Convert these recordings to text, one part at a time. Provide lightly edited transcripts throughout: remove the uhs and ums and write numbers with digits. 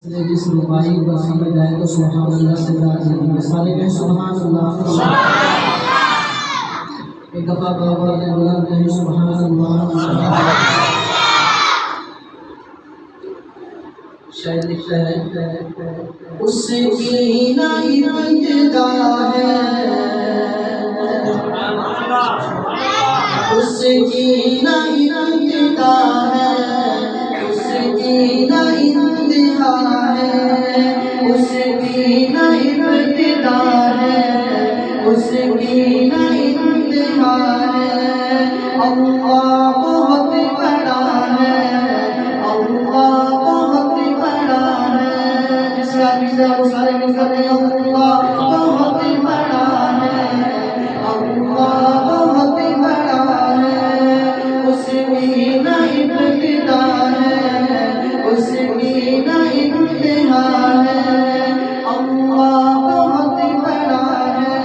جس ربائی کو سمجھ آئے تو سبحان اللہ سے داخل سارے کہیں سبحان اللہ. ایک دفعہ بابا نے بلند کہیں سبحان اللہ. شاید لکھتا ہے اس کی نہ ابتدا ہے، اس کی نہ ابتدا ہے، اس کی نہ انتہا ہے، اس کی نہ ابتدا ہے، اس کی نہ انتہا ہے. اللہ بہت بڑا ہے، اللہ بہت بڑا ہے. جس کا بھی سارے مل کر اللہ بہت بڑا ہے، اللہ بہت بڑا ہے. اس کی نہ ابتدا ہے، اس کی نہ انتہا ہے. اللہ بہت بڑا ہے،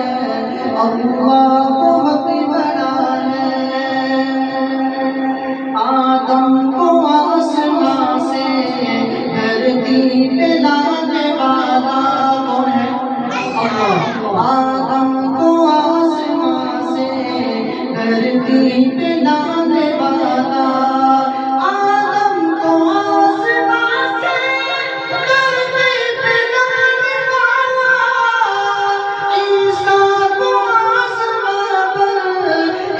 اللہ بہت بڑا ہے. آدم کو آسمان سے دھرتی پہ لانے والا کون ہے؟ اللہ. آدم کو آسمان سے دھرتی پہ لانے والا، آدم کو آسمان سے دھرتی پہ لانے والا، عیسیٰ کو آسمان پر،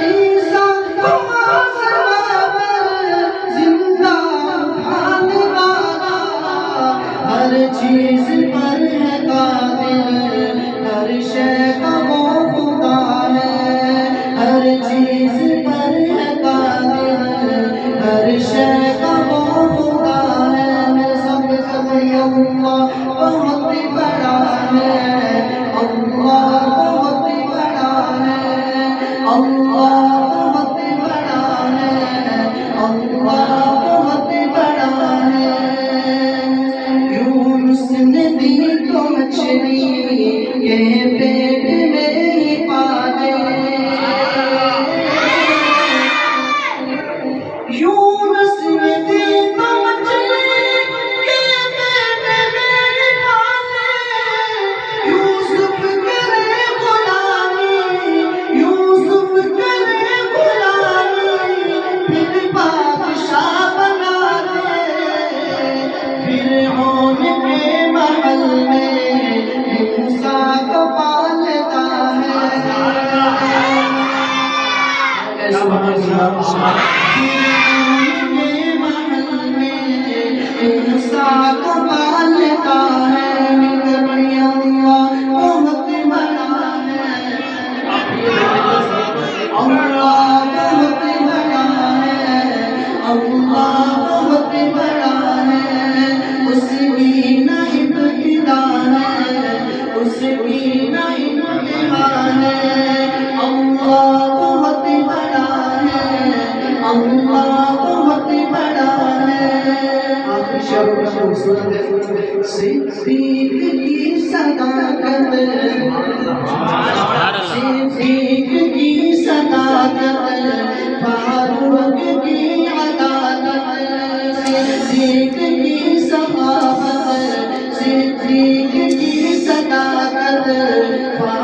عیسیٰ کو آسمان پر زندہ اٹھانے والا، ہر چیز پر ہے قادر، ہر شے کا وہ خدا ہے. ہر چیز پر ہے قادر، ہر شے کا وہ خدا ہے. میرے سامنے سمجھے اللہ بہت بڑا ہے، اللہ بہت بڑا ہے، اللہ بہت بڑا ہے، اللہ بہت بڑا ہے. یونس نے دی تو مچھلی یہ پیٹ میں ہی پالے، یونس نے دی تو مچھلی یہ پیٹ میں ہی پالے. یوسف کرے غلامی، یوسف کرے غلامی، پھر بادشاہ بنا دے. فرعون کے محل میں موسیٰ کو پالتا ہے. فرعون کے محل میں موسیٰ کو پالتا ہے. مگر بڑی اللہ بہت بڑا ہے، اللہ بہت بڑا ہے، اللہ بہت بڑا ہے. اس کی نہ ابتدا ہے، اس کی نہ انتہا ہے. اللہ بہت بڑا ہے، اللہ بہت بڑا ہے. آخری شعر کا خوبصورت ہے، صدیق کی صداقت، صدیق کی